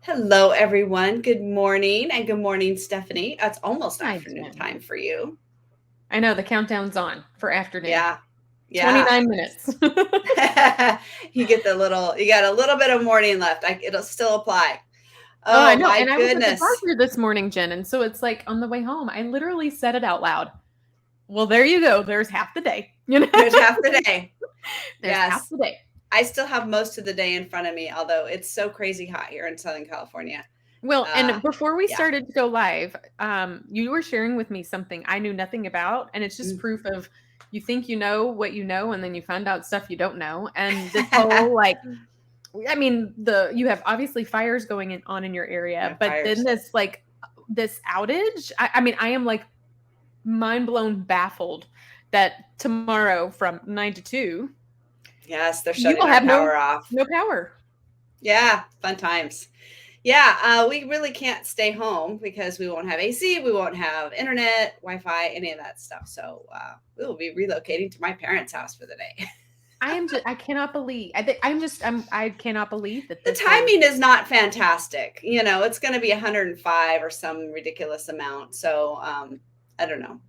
Hello, everyone. Good morning, and good morning, Stephanie. It's almost Hi, afternoon Jen. time for you. I know the countdown's on for afternoon. Yeah, yeah. 29 minutes. You got a little bit of morning left. It'll still apply. Oh, I Oh know. my And I was at the goodness. doctor this morning, Jen. And so it's like on the way home, I literally said it out loud. Well, there you go. There's half the day. There's half the day. There's half Yes. the day. I still have most of the day in front of me, although it's so crazy hot here in Southern California. Well, and before we Yeah. started to go live, you were sharing with me something I knew nothing about. And it's just Mm. proof of you think you know what you know, and then you find out stuff you don't know. And this whole I mean, you have obviously fires going on in your area, Yeah, but then fires. this outage. I mean, I am like mind blown, baffled that tomorrow from 9 to 2, Yes, they're you shutting will our have power off. no power. Yeah, fun times. Yeah, we really can't stay home because we won't have AC, we won't have internet, Wi-Fi, any of that stuff. So we will be relocating to my parents' house for the day. I cannot believe. I cannot believe that The this is. timing is not fantastic. It's going to be 105 or some ridiculous amount. So I don't know.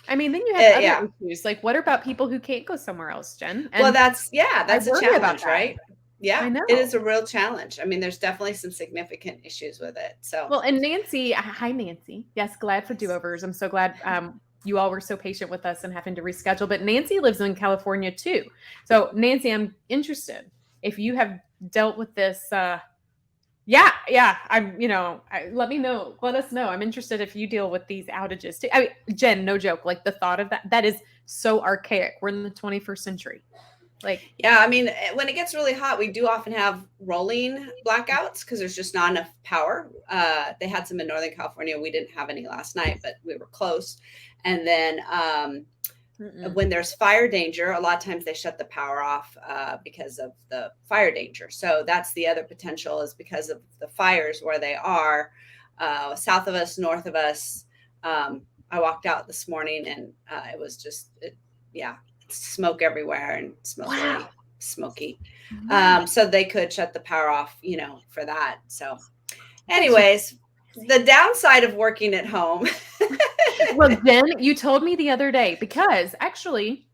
I mean, then you have other Yeah. issues. Like, what about people who can't go somewhere else, Jen? Well, And I that's a worry about challenge, that. right? I Yeah, it is know. a real challenge. I mean, there's definitely some significant issues with it. So Well, and Nancy, hi Nancy. Yes, glad for yes. do-overs. I'm so glad you all were so patient with us and having to reschedule. But Nancy lives in California too. So Nancy, I'm interested if you have dealt with this. Yeah. Let me know. Let us know. I'm interested if you deal with these outages too. I mean, Jen, no joke. Like the thought of that is so archaic. We're in the 21st century. Like, Yeah, I mean, when it gets really hot, we do often have rolling blackouts because there's just not enough power. They had some in Northern California. We didn't have any last night, but we were close. And then mm-mm. when there's fire danger, a lot of times they shut the power off because of the fire danger. So that's the other potential, is because of the fires where they are, south of us, north of us. I walked out this morning and it was yeah, smoke everywhere and it smells Wow. really smoky. Man, So they could shut the power off, for that. So, that's just anyways, the downside of working at home. well, Jen, you told me the other day because actually,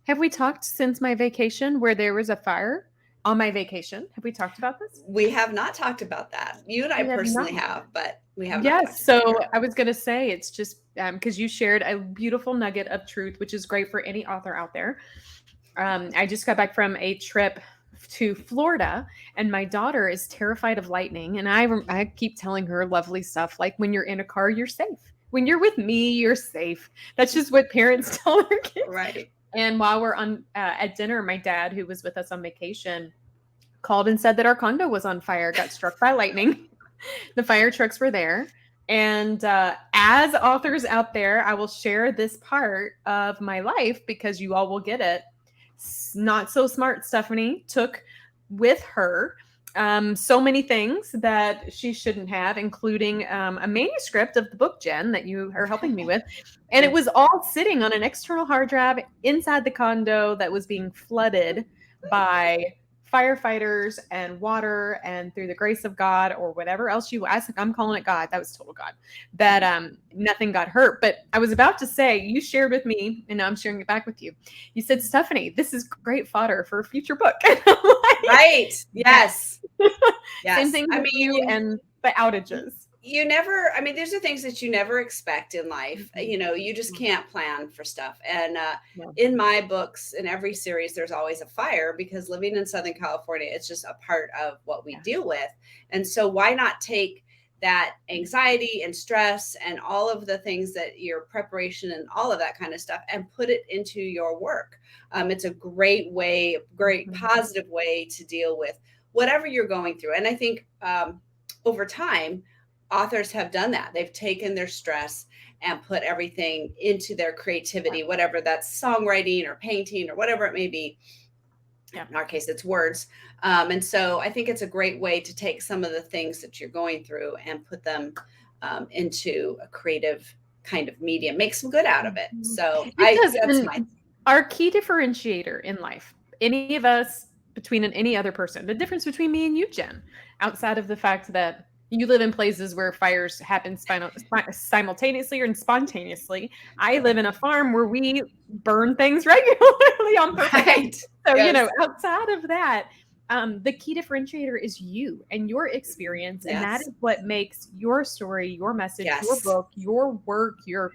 have we talked since my vacation where there was a fire on my vacation? Have we talked about this? We have not talked about that. You and I We have personally not. have, but we have not talked Yes. about it So here. I was going to say it's just because you shared a beautiful nugget of truth, which is great for any author out there. I just got back from a trip to Florida, and my daughter is terrified of lightning. And I keep telling her lovely stuff like, when you're in a car, you're safe. When you're with me, you're safe. That's just what parents tell their kids. Right. And while we're on at dinner, my dad, who was with us on vacation, called and said that our condo was on fire, got struck by lightning. The fire trucks were there. And as authors out there, I will share this part of my life because you all will get it. Not so smart Stephanie took with her so many things that she shouldn't have, including a manuscript of the book, Jen, that you are helping me with. And it Okay. was all sitting on an external hard drive inside the condo that was being flooded by firefighters and water, and through the grace of God or whatever else I'm calling it God. That was total God. That nothing got hurt. But I was about to say, you shared with me, and now I'm sharing it back with you. You said, Stephanie, this is great fodder for a future book. Like, Right. yes. Yes. Same Yes. thing I with you mean, and the outages. these are things that you never expect in life. You just can't plan for stuff. And No. in my books, in every series, there's always a fire because living in Southern California, it's just a part of what we Yeah. deal with. And so why not take that anxiety and stress and all of the things that your preparation and all of that kind of stuff and put it into your work? It's a great way, great positive way to deal with whatever you're going through. And I think over time, authors have done that. They've taken their stress and put everything into their creativity, whatever that's songwriting or painting or whatever it may be. Yeah. In our case, it's words. And so I think it's a great way to take some of the things that you're going through and put them into a creative kind of medium, make some good out of it. So It does. that's And my, our key differentiator in life, any of us between any other person. The difference between me and you, Jen, outside of the fact that you live in places where fires happen simultaneously or spontaneously. I live in a farm where we burn things regularly on purpose. Right. So, Yes. outside of that, the key differentiator is you and your experience. And that is what makes your story, your message, your book, your work, your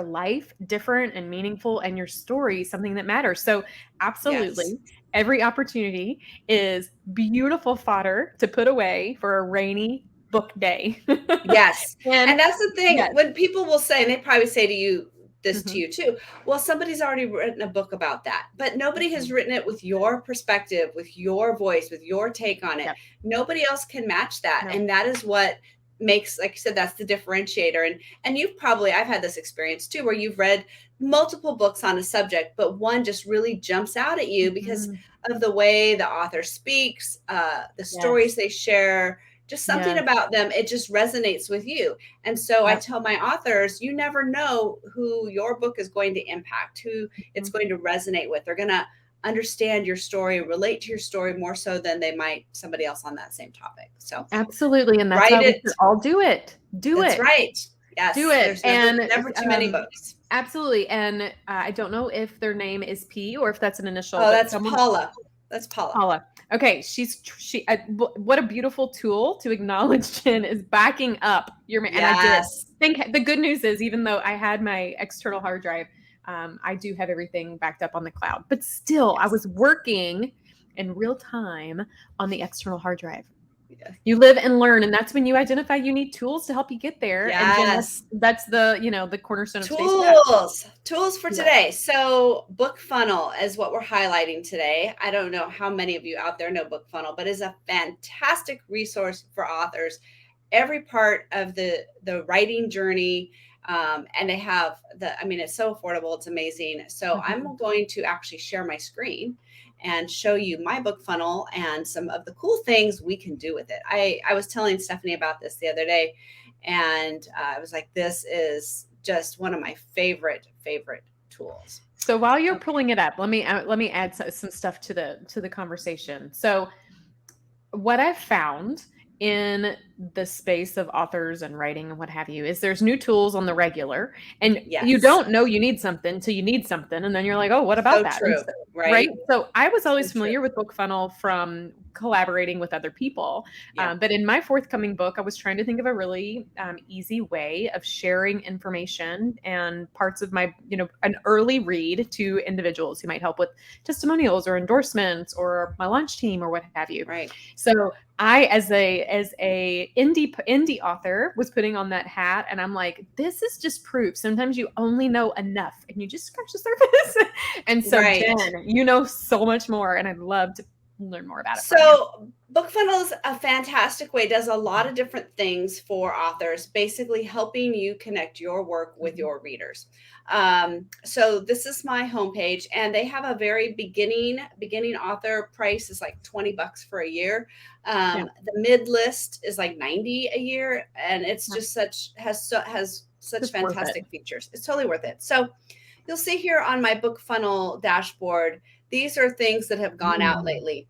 life different and meaningful, and your story something that matters. So absolutely, every opportunity is beautiful fodder to put away for a rainy book day. Yes. And that's the thing. Yes. When people will say, and they probably say to you this to you too, well, somebody's already written a book about that, but nobody has written it with your perspective, with your voice, with your take on it. Nobody else can match that. And that is what makes, like you said, that's the differentiator. And you've probably, I've had this experience too, where you've read multiple books on a subject, but one just really jumps out at you because of the way the author speaks, the stories they share, just something about them. It just resonates with you. And so I tell my authors, you never know who your book is going to impact, who it's going to resonate with. They're going to understand your story, relate to your story more so than they might somebody else on that same topic. So absolutely. And that's why we should all do it. That's right. Yes. Do it. There's never too many books. Absolutely. And I don't know if their name is P or if that's an initial. Oh, that's Paula. That's Paula. Okay. What a beautiful tool to acknowledge, Jen, is backing up your man. And I did think the good news is, even though I had my external hard drive, I do have everything backed up on the cloud, but still I was working in real time on the external hard drive. You live and learn, and that's when you identify you need tools to help you get there. Yes. And that's the, the cornerstone of tools for today. So BookFunnel is what we're highlighting today. I don't know how many of you out there know BookFunnel, but it's a fantastic resource for authors. Every part of the writing journey. And they have it's so affordable. It's amazing. So I'm going to actually share my screen and show you my BookFunnel and some of the cool things we can do with it. I was telling Stephanie about this the other day, and I was like, this is just one of my favorite tools. So while you're pulling it up, let me add some stuff to the conversation. So what I've found in the space of authors and writing and what have you is there's new tools on the regular, and you don't know you need something till you need something, and then you're like, oh, what about that? True, right? So I was always familiar with BookFunnel from collaborating with other people, but in my forthcoming book, I was trying to think of a really easy way of sharing information and parts of my, an early read to individuals who might help with testimonials or endorsements or my launch team or what have you. Right. So I, as a indie author, was putting on that hat, and I'm like, this is just proof. Sometimes you only know enough, and you just scratch the surface. And so, Jen, you know so much more, and I'd love to learn more about it. So BookFunnel is a fantastic way, does a lot of different things for authors, basically helping you connect your work with your readers. So this is my homepage, and they have a very beginning author price is like $20 for a year. The mid list is like $90 a year, and it's just has such fantastic features. It's totally worth it. So you'll see here on my BookFunnel dashboard, these are things that have gone out lately.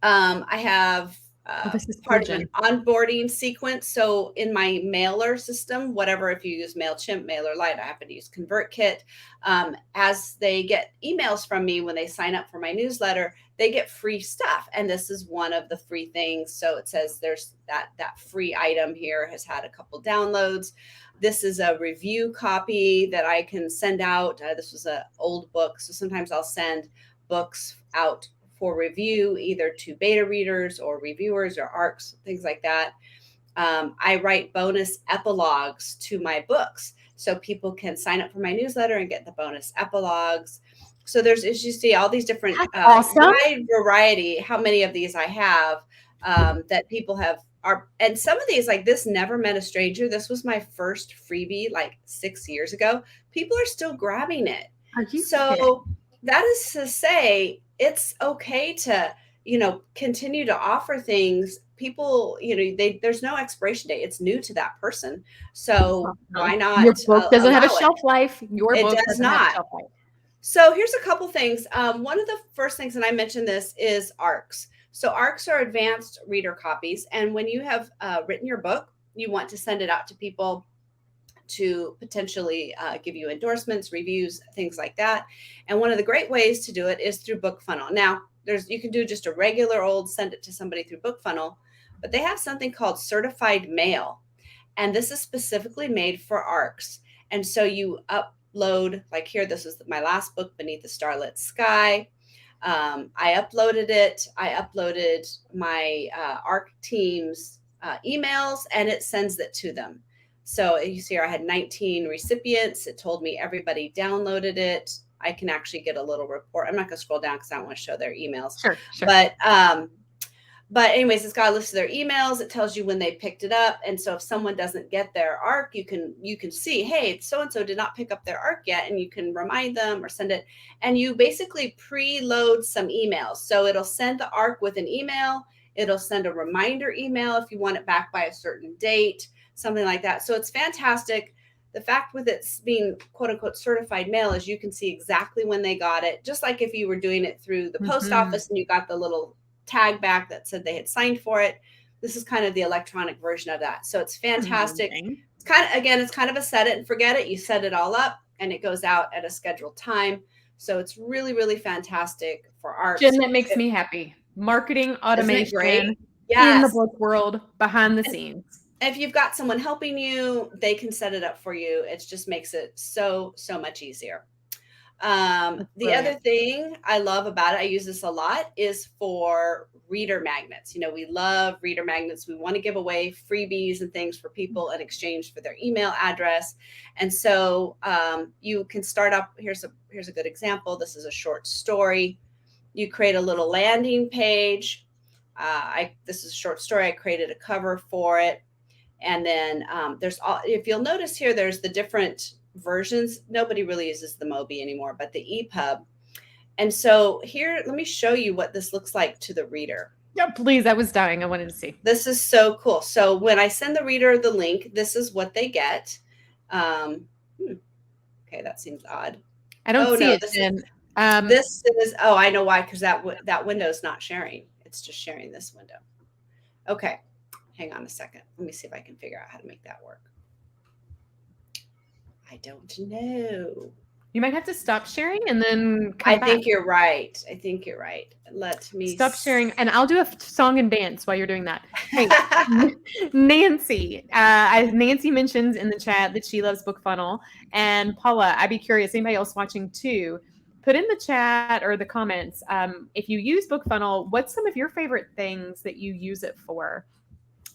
I have this is part of an onboarding sequence. So in my mailer system, whatever, if you use MailChimp, MailerLite, I happen to use ConvertKit. As they get emails from me when they sign up for my newsletter, they get free stuff. And this is one of the free things. So it says there's that free item here has had a couple downloads. This is a review copy that I can send out. This was an old book. So sometimes I'll send books out for review, either to beta readers or reviewers or ARCs, things like that. I write bonus epilogues to my books, so people can sign up for my newsletter and get the bonus epilogues. So there's, as you see, all these different wide variety, how many of these I have that people have are, and some of these, like this Never Met a Stranger, this was my first freebie like 6 years ago. People are still grabbing it. So that is to say, it's okay to, continue to offer things. People, there's no expiration date. It's new to that person. So why not? Your book doesn't have a shelf life. Your book does not. So here's a couple things. One of the first things, and I mentioned this, is ARCs. So ARCs are advanced reader copies. And when you have written your book, you want to send it out to people to potentially give you endorsements, reviews, things like that. And one of the great ways to do it is through BookFunnel. Now, you can do just a regular old send it to somebody through BookFunnel, but they have something called certified mail. And this is specifically made for ARCs. And so you upload, like here, this is my last book, Beneath the Starlit Sky. I uploaded it. I uploaded my ARC team's emails, and it sends it to them. So you see here, I had 19 recipients. It told me everybody downloaded it. I can actually get a little report. I'm not going to scroll down because I don't want to show their emails. Sure. But anyways, it's got a list of their emails. It tells you when they picked it up. And so if someone doesn't get their ARC, you can see, hey, so-and-so did not pick up their ARC yet. And you can remind them or send it. And you basically preload some emails. So it'll send the ARC with an email. It'll send a reminder email if you want it back by a certain date, something like that. So it's fantastic. The fact with it being quote unquote certified mail is you can see exactly when they got it. Just like if you were doing it through the post office and you got the little tag back that said they had signed for it. This is kind of the electronic version of that. So it's fantastic. It's kind of a set it and forget it. You set it all up and it goes out at a scheduled time. So it's really, really fantastic for art. Jen, that makes me happy. Marketing automation in the book world, behind the scenes. If you've got someone helping you, they can set it up for you. It just makes it so much easier. The other thing I love about it, I use this a lot, is for reader magnets. You know, we love reader magnets. We want to give away freebies and things for people in exchange for their email address. And so you can start up. Here's a good example. This is a short story. You create a little landing page. This is a short story. I created a cover for it. And then if you'll notice here, there's the different versions. Nobody really uses the Mobi anymore, but the EPUB. And so here, let me show you what this looks like to the reader. Yeah, please. I was dying. I wanted to see. This is so cool. So when I send the reader the link, this is what they get. Okay, that seems odd. I don't see it. This is, I know why, because that window is not sharing. It's just sharing this window. Okay, hang on a second. Let me see if I can figure out how to make that work. I don't know. You might have to stop sharing and then I think you're right. Let me stop sharing, and I'll do a song and dance while you're doing that. Hey, Nancy. Nancy mentions in the chat that she loves BookFunnel. And Paula, I'd be curious, anybody else watching too, put in the chat or the comments, if you use BookFunnel, what's some of your favorite things that you use it for?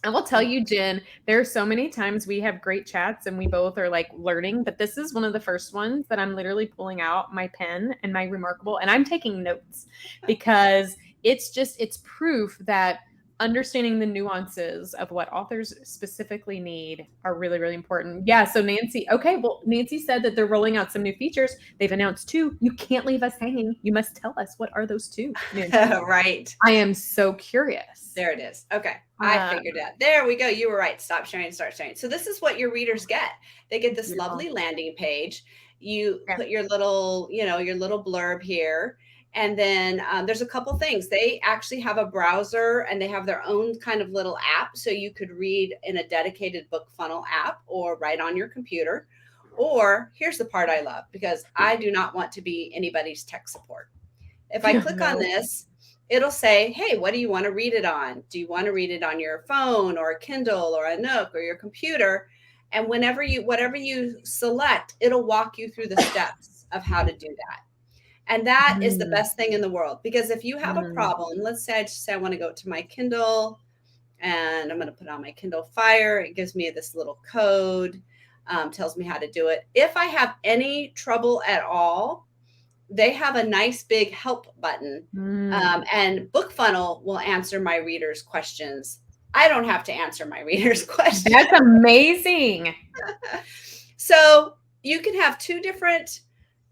I will tell you, Jen, there are so many times we have great chats and we both are like learning, but this is one of the first ones that I'm literally pulling out my pen and my Remarkable, and I'm taking notes because it's proof that understanding the nuances of what authors specifically need are really, really important. Yeah. So Nancy, okay. Well, Nancy said that they're rolling out some new features. They've announced 2. You can't leave us hanging. You must tell us, what are those 2? Right. I am so curious. There it is. Okay. I figured it out. There we go. You were right. Stop sharing, start sharing. So this is what your readers get. They get this lovely landing page. You put your little, your little blurb here. And then there's a couple things. They actually have a browser and they have their own kind of little app. So you could read in a dedicated BookFunnel app or right on your computer. Or here's the part I love, because I do not want to be anybody's tech support. If I click on this, it'll say, hey, what do you want to read it on? Do you want to read it on your phone or a Kindle or a Nook or your computer? And whatever you select, it'll walk you through the steps of how to do that. And that is the best thing in the world, because if you have a problem, let's say I want to go to my Kindle and I'm going to put on my Kindle Fire. It gives me this little code, tells me how to do it. If I have any trouble at all, they have a nice big help button, and BookFunnel will answer my readers' questions. I don't have to answer my readers' questions. That's amazing. So you can have 2 different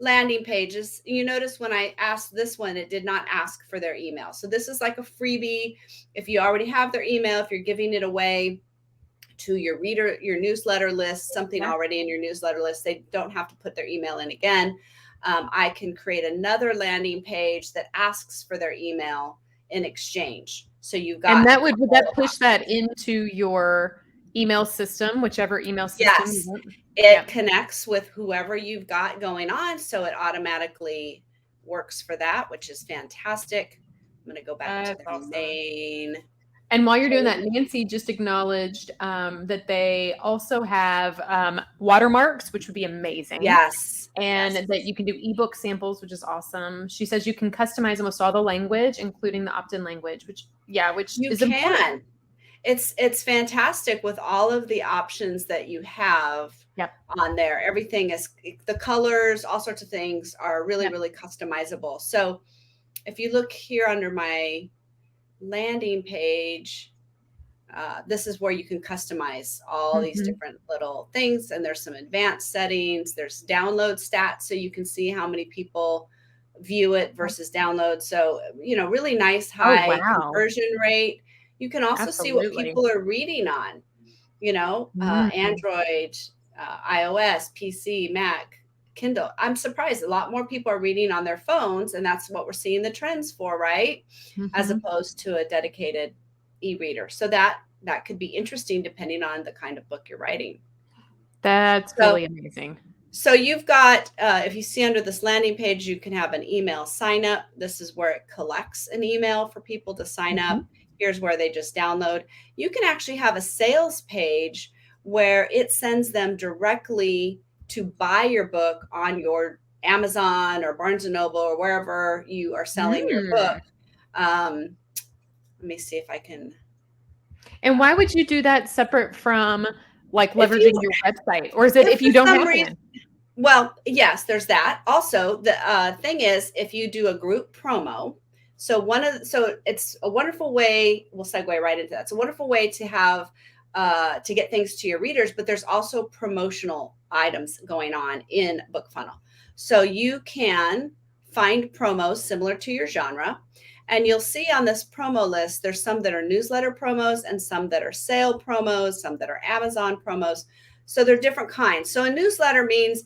landing pages. You notice when I asked this one, it did not ask for their email. So this is like a freebie. If you already have their email, if you're giving it away to your reader, your newsletter list, something already in your newsletter list, they don't have to put their email in again. I can create another landing page that asks for their email in exchange. So you've got, and would that push that into your email system, whichever email system you yes, want? it connects with whoever you've got going on. So it automatically works for that, which is fantastic. I'm going to go back to That's their awesome. main. And while you're doing that, Nancy just acknowledged that they also have watermarks, which would be amazing. Yes. And yes. that you can do ebook samples, which is awesome. She says you can customize almost all the language, including the opt-in language, which you is can. important. It's fantastic with all of the options that you have on there. Everything is, the colors, all sorts of things are really, really customizable. So if you look here under my landing page, this is where you can customize all these different little things. And there's some advanced settings. There's download stats, so you can see how many people view it versus download. So, really nice high conversion rate. You can also see what people are reading on, Android, iOS, PC, Mac, Kindle. I'm surprised a lot more people are reading on their phones, and that's what we're seeing the trends for, right? As opposed to a dedicated e-reader. So that could be interesting depending on the kind of book you're writing. That's really amazing. So you've got, if you see under this landing page, you can have an email sign up. This is where it collects an email for people to sign up. Here's where they just download. You can actually have a sales page where it sends them directly to buy your book on your Amazon or Barnes & Noble or wherever you are selling your book. Let me see if I can. And why would you do that separate from like leveraging your website? Or is it if you don't have one? Well, yes, there's that. Also, the thing is, if you do a group promo, so it's a wonderful way, we'll segue right into that. It's a wonderful way to have, to get things to your readers, but there's also promotional items going on in BookFunnel. So you can find promos similar to your genre. And you'll see on this promo list, there's some that are newsletter promos and some that are sale promos, some that are Amazon promos. So they're different kinds. So a newsletter means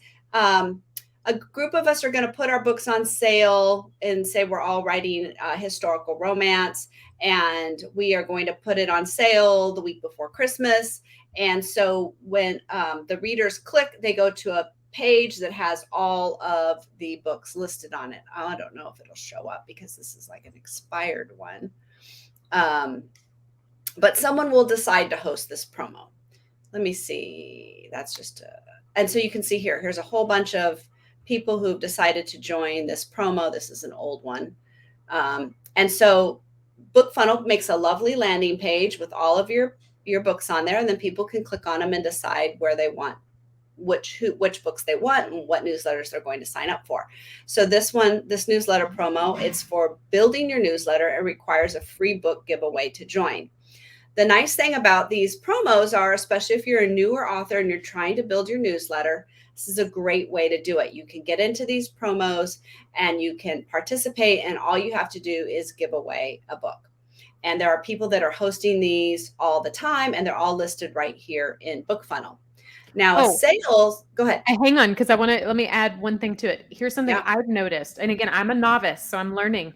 a group of us are going to put our books on sale and say we're all writing historical romance, and we are going to put it on sale the week before Christmas. And so when the readers click, they go to a page that has all of the books listed on it. I don't know if it'll show up because this is like an expired one. But someone will decide to host this promo. Let me see. That's just and so you can see here's a whole bunch of people who've decided to join this promo. This is an old one. And so BookFunnel makes a lovely landing page with all of your books on there, and then people can click on them and decide where they want, which books they want and what newsletters they're going to sign up for. So this newsletter promo, it's for building your newsletter. It requires a free book giveaway to join. The nice thing about these promos are, especially if you're a newer author and you're trying to build your newsletter, this is a great way to do it. You can get into these promos and you can participate, and all you have to do is give away a book. And there are people that are hosting these all the time, and they're all listed right here in BookFunnel. Now, sales, go ahead. Hang on, because let me add one thing to it. Here's something I've noticed. And again, I'm a novice, so I'm learning.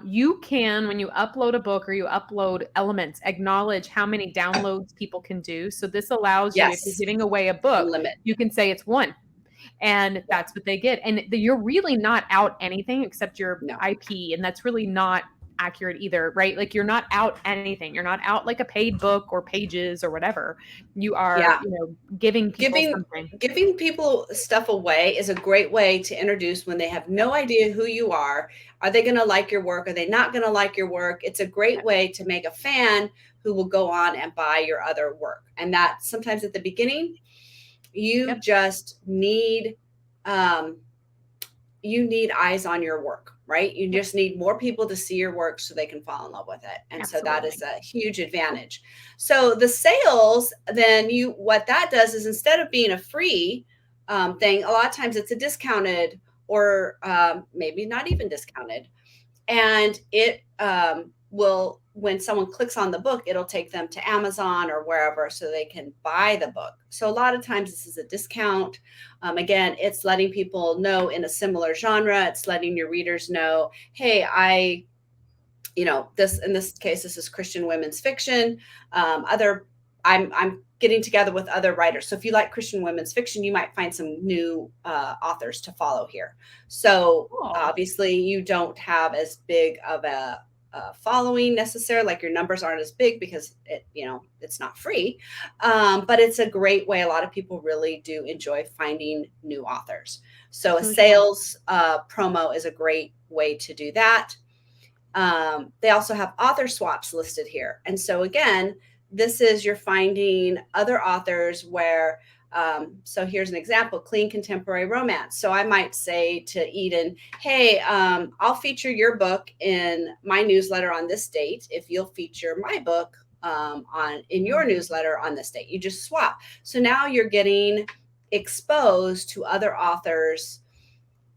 You can, when you upload a book or you upload elements, acknowledge how many downloads people can do. So this allows you, if you're giving away a book, you can say it's 1. And that's what they get. And you're really not out anything except your IP. And that's really not accurate either, right? Like you're not out anything. You're not out like a paid book or pages or whatever. You are, giving people something. Giving people stuff away is a great way to introduce when they have no idea who you are. Are they going to like your work? Are they not going to like your work? It's a great way to make a fan who will go on and buy your other work. And that sometimes at the beginning, you just need, eyes on your work. Right? You just need more people to see your work so they can fall in love with it. And so that is a huge advantage. So the sales, then what that does is, instead of being a free thing, a lot of times it's a discounted or maybe not even discounted. And it will when someone clicks on the book, it'll take them to Amazon or wherever so they can buy the book. So a lot of times this is a discount. Again, it's letting people know in a similar genre. It's letting your readers know, hey, this, in this case, this is Christian women's fiction. I'm getting together with other writers. So if you like Christian women's fiction, you might find some new authors to follow here. So obviously you don't have as big of a following necessarily, like your numbers aren't as big because it's not free. But it's a great way. A lot of people really do enjoy finding new authors. So a sales promo is a great way to do that. They also have author swaps listed here. And so again, this is you're finding other authors where, so here's an example, clean contemporary romance. So I might say to Eden, hey, I'll feature your book in my newsletter on this date if you'll feature my book in your newsletter on this date. You just swap. So now you're getting exposed to other authors'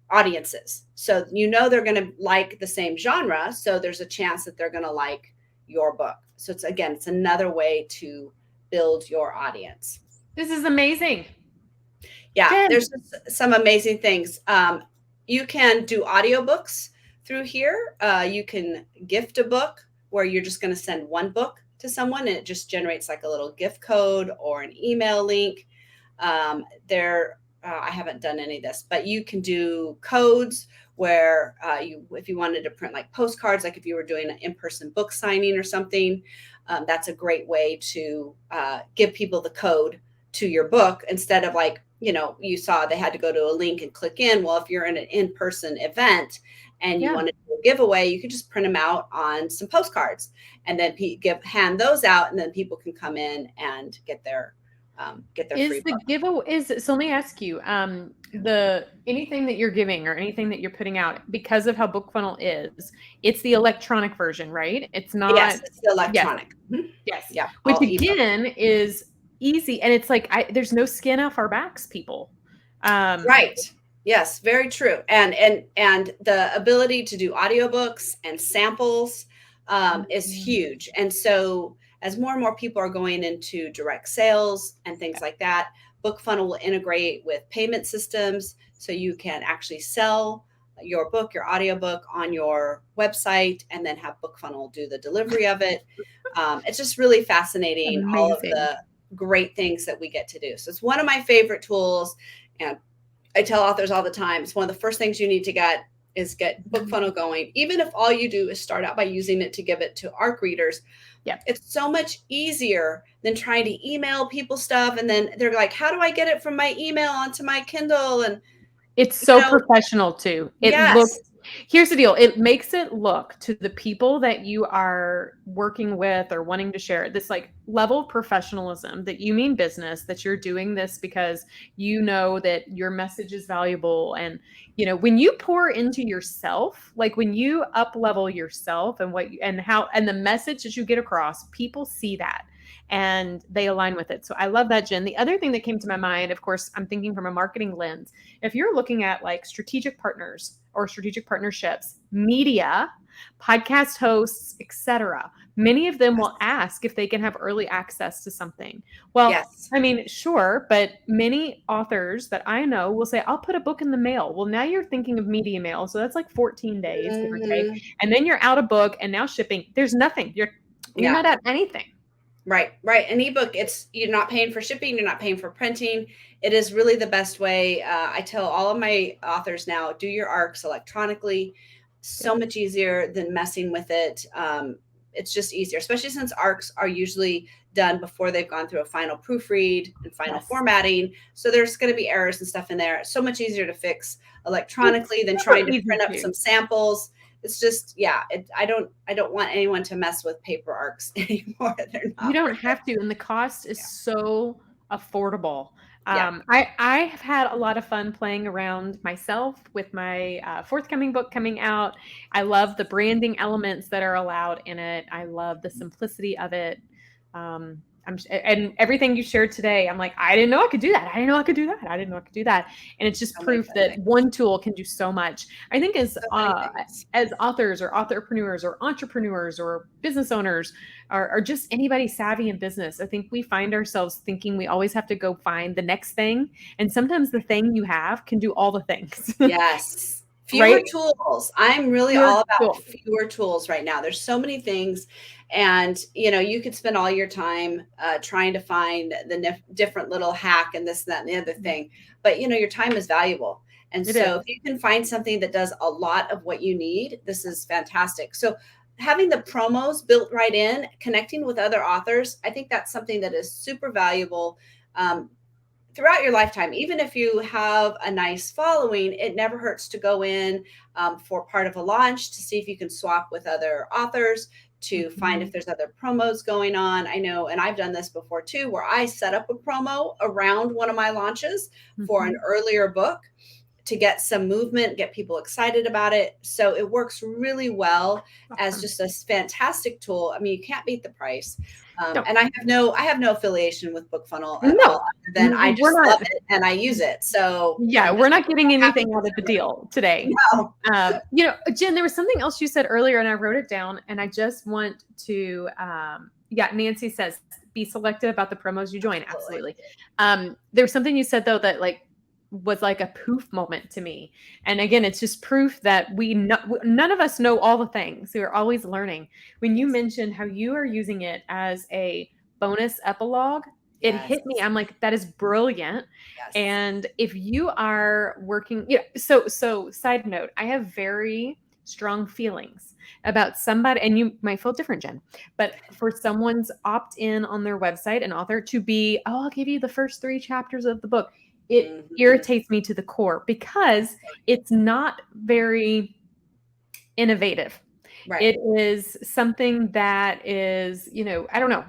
audiences. So they're going to like the same genre. So there's a chance that they're going to like your book. So it's another way to build your audience. This is amazing. Yeah, Jen. There's some amazing things. You can do audiobooks through here. You can gift a book where you're just going to send one book to someone and it just generates like a little gift code or an email link. I haven't done any of this, but you can do codes where if you wanted to print like postcards, like if you were doing an in-person book signing or something, that's a great way to give people the code to your book instead of like, you saw they had to go to a link and click in. Well, if you're in an in-person event and you want to do a giveaway, you could just print them out on some postcards and then hand those out, and then people can come in and get their free book. So let me ask you, anything that you're giving or anything that you're putting out, because of how BookFunnel is, it's the electronic version, right? It's not. Yes, it's the electronic. Yes. Yeah. Which again is easy, and it's like there's no skin off our backs, people. Right. Yes, very true. And the ability to do audiobooks and samples is huge. And so as more and more people are going into direct sales and things like that, BookFunnel will integrate with payment systems so you can actually sell your book, your audiobook on your website and then have BookFunnel do the delivery of it. It's just really fascinating. Amazing. All of the great things that we get to do. So it's one of my favorite tools. And I tell authors all the time, it's one of the first things you need to get BookFunnel going. Even if all you do is start out by using it to give it to ARC readers, it's so much easier than trying to email people stuff. And then they're like, how do I get it from my email onto my Kindle? And it's so professional too. Here's the deal. It makes it look to the people that you are working with or wanting to share this like level of professionalism that you mean business, that you're doing this because you know that your message is valuable. And, when you pour into yourself, like when you up level yourself and and the message that you get across, people see that and they align with it. So I love that, Jen. The other thing that came to my mind, of course, I'm thinking from a marketing lens, if you're looking at like strategic partners or strategic partnerships, media, podcast hosts, etc., many of them will ask if they can have early access to something. Well, I mean, sure, but many authors that I know will say, I'll put a book in the mail. Well, now you're thinking of media mail. So that's like 14 days, give or take. And then you're out a book and now shipping. There's nothing. You're not at anything. Right. An ebook, you're not paying for shipping, you're not paying for printing. It is really the best way. I tell all of my authors now, do your ARCs electronically. So much easier than messing with it. It's just easier, especially since ARCs are usually done before they've gone through a final proofread and final formatting. So there's going to be errors and stuff in there. It's so much easier to fix electronically than trying to print up some samples. It's just, I don't want anyone to mess with paper ARCs anymore. They're not. You don't have to. And the cost is so affordable. I have had a lot of fun playing around myself with my forthcoming book coming out. I love the branding elements that are allowed in it. I love the simplicity of it. And everything you shared today, I'm like, I didn't know I could do that. I didn't know I could do that. I didn't know I could do that. And it's just So many proof fun that things. one tool can do so much. I think So many things. as authors or authorpreneurs or entrepreneurs or business owners or just anybody savvy in business, I think we find ourselves thinking we always have to go find the next thing. And sometimes the thing you have can do all the things. Yes. Fewer Right? tools. I'm really Fewer all about tools. fewer tools right now. There's so many things. And, you know, you could spend all your time trying to find the different little hack and this, that, and the other thing. But, you know, your time is valuable. And It is. so if you can find something that does a lot of what you need, this is fantastic. So having the promos built right in, connecting with other authors, I think that's something that is super valuable. Throughout your lifetime, even if you have a nice following, it never hurts to go in for part of a launch to see if you can swap with other authors, to find if there's other promos going on. I know, and I've done this before too, where I set up a promo around one of my launches for an earlier book to get some movement, get people excited about it. So it works really well as just a fantastic tool. I mean, you can't beat the price. And I have no affiliation with BookFunnel at all, other than I just love it and I use it. So yeah, we're not getting anything out of the deal today. No. You know, Jen, there was something else you said earlier, and I wrote it down, and I just want to. Nancy says be selective about the promos you join. Absolutely. There was something you said though that like was like a poof moment to me. And again, it's just proof that none of us know all the things. We're always learning. When you mentioned how you are using it as a bonus epilogue, it hit me. I'm like, that is brilliant. Yes. And if you are working, so side note, I have very strong feelings about somebody, and you might feel different, Jen, but for someone's opt-in on their website, an author, to be, I'll give you the first 3 chapters of the book. It irritates me to the core because it's not very innovative. Right. It is something that is, you know, I don't know.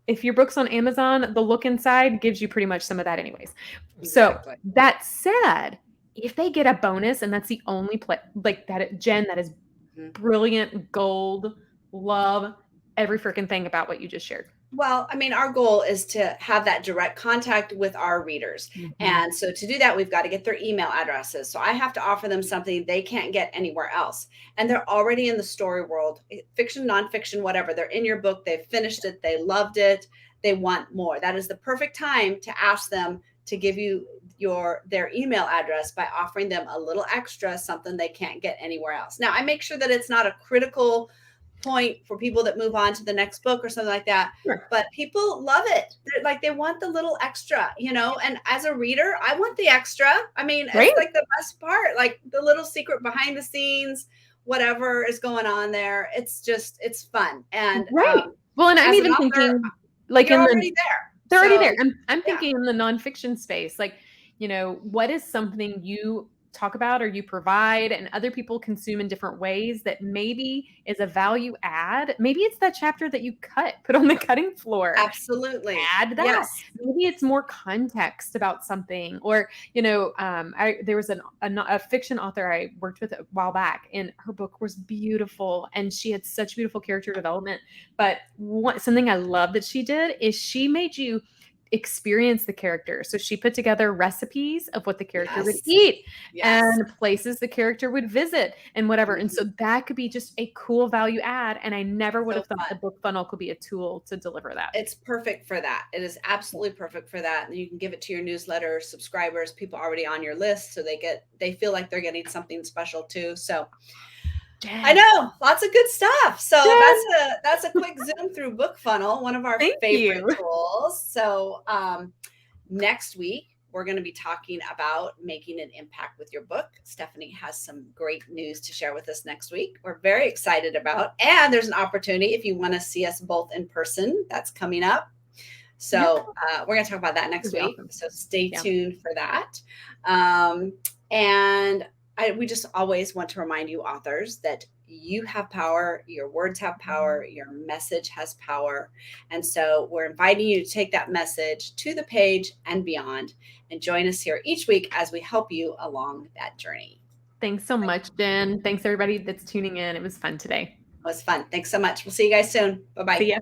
If your book's on Amazon, the look inside gives you pretty much some of that anyways. Exactly. So that said, if they get a bonus and that's the only like that, Jen, that is brilliant, gold, love every freaking thing about what you just shared. Well, I mean, our goal is to have that direct contact with our readers. And so to do that, we've got to get their email addresses. So I have to offer them something they can't get anywhere else. And they're already in the story world, fiction, nonfiction, whatever. They're in your book. They've finished it. They loved it. They want more. That is the perfect time to ask them to give you their email address by offering them a little extra, something they can't get anywhere else. Now, I make sure that it's not a critical point for people that move on to the next book or something like that. Sure. But people love it. They're like, they want the little extra, you know, and as a reader, I want the extra. I mean, It's like the best part, like the little secret behind the scenes, whatever is going on there. It's fun. And well, and I'm even thinking like they're already there. They're already there. I'm thinking in the nonfiction space, like, you know, what is something you talk about or you provide and other people consume in different ways that maybe is a value add. Maybe it's that chapter that you put on the cutting floor. Absolutely. Add that. Yes. Maybe it's more context about something, or, you know, there was a fiction author I worked with a while back, and her book was beautiful and she had such beautiful character development. But something I love that she did is she made you experience the character. So she put together recipes of what the character would eat and places the character would visit and whatever. And so that could be just a cool value add. And I never would have thought the BookFunnel could be a tool to deliver that. It's perfect for that. It is absolutely perfect for that. And you can give it to your newsletter subscribers, people already on your list, so they feel like they're getting something special too. So I know, lots of good stuff. So that's a quick zoom through BookFunnel, one of our favorite tools. So next week, we're going to be talking about making an impact with your book. Stephanie has some great news to share with us next week. We're very excited about, and there's an opportunity if you want to see us both in person, that's coming up. So we're going to talk about that next week. Awesome. So stay tuned for that. And we just always want to remind you authors that you have power, your words have power, your message has power. And so we're inviting you to take that message to the page and beyond, and join us here each week as we help you along that journey. Thanks so much, Jen. Thanks everybody that's tuning in. It was fun today. It was fun. Thanks so much. We'll see you guys soon. Bye-bye. See ya.